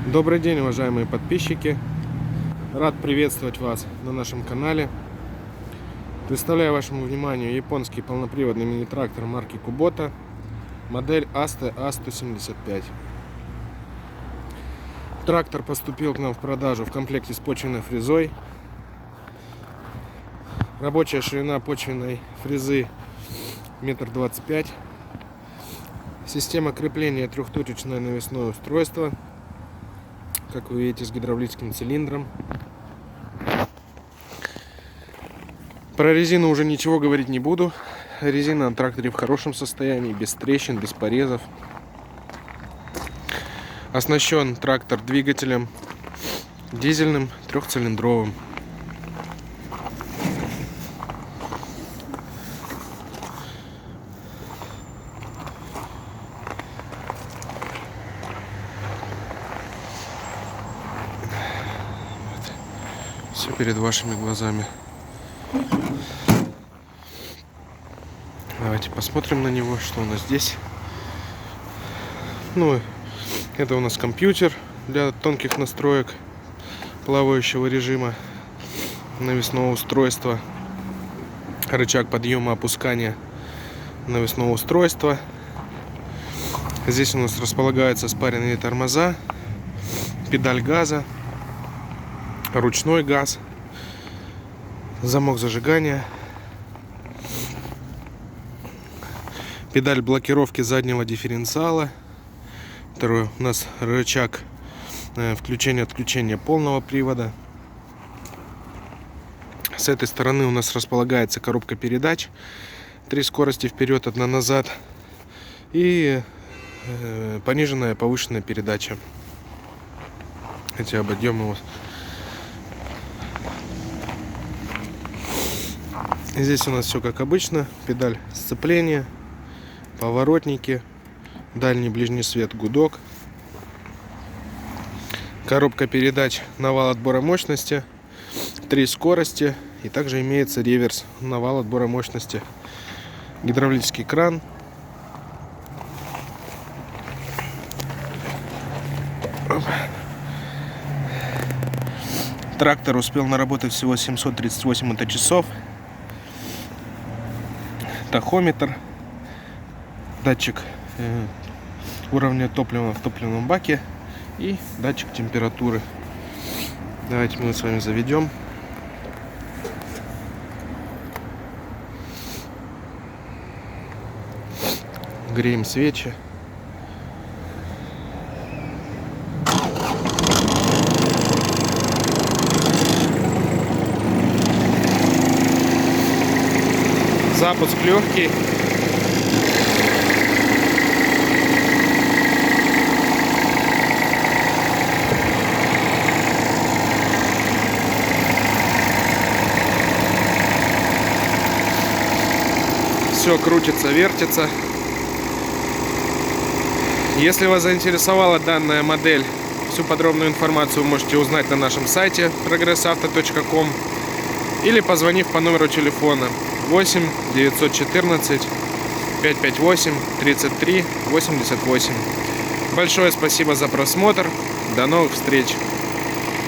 Добрый день, уважаемые подписчики! Рад приветствовать вас на нашем канале. Представляю вашему вниманию японский полноприводный мини-трактор марки Kubota, модель ASTE A175. Трактор поступил к нам в продажу в комплекте с почвенной фрезой. Рабочая ширина почвенной фрезы 1,25 м. Система крепления трехточечное навесное устройство, как вы видите, с гидравлическим цилиндром. Про резину уже ничего говорить не буду. Резина на тракторе в хорошем состоянии, без трещин, без порезов. Оснащен трактор двигателем дизельным трехцилиндровым. Все перед вашими глазами. Давайте посмотрим на него, что у нас здесь. Это у нас компьютер для тонких настроек плавающего режима навесного устройства, рычаг подъема опускания навесного устройства. Здесь у нас располагаются спаренные тормоза, педаль газа, ручной газ, замок зажигания, педаль блокировки заднего дифференциала. Второй у нас рычаг включения-отключения полного привода. С этой стороны у нас располагается коробка передач. 3 скорости вперед, 1 назад. И пониженная, повышенная передача. Хотя обойдем его. Здесь у нас все как обычно. Педаль сцепления, поворотники, дальний ближний свет, гудок, коробка передач на вал отбора мощности, 3 скорости, и также имеется реверс на вал отбора мощности, гидравлический кран, трактор успел наработать всего 738 моточасов, тахометр, датчик уровня топлива в топливном баке и датчик температуры. Давайте мы с вами заведем. Греем свечи. Запуск легкий. Все крутится, вертится. Если вас заинтересовала данная модель, всю подробную информацию вы можете узнать на нашем сайте progressauto.com или позвонив по номеру телефона 8 914 558 33 88. Большое спасибо за просмотр. До новых встреч!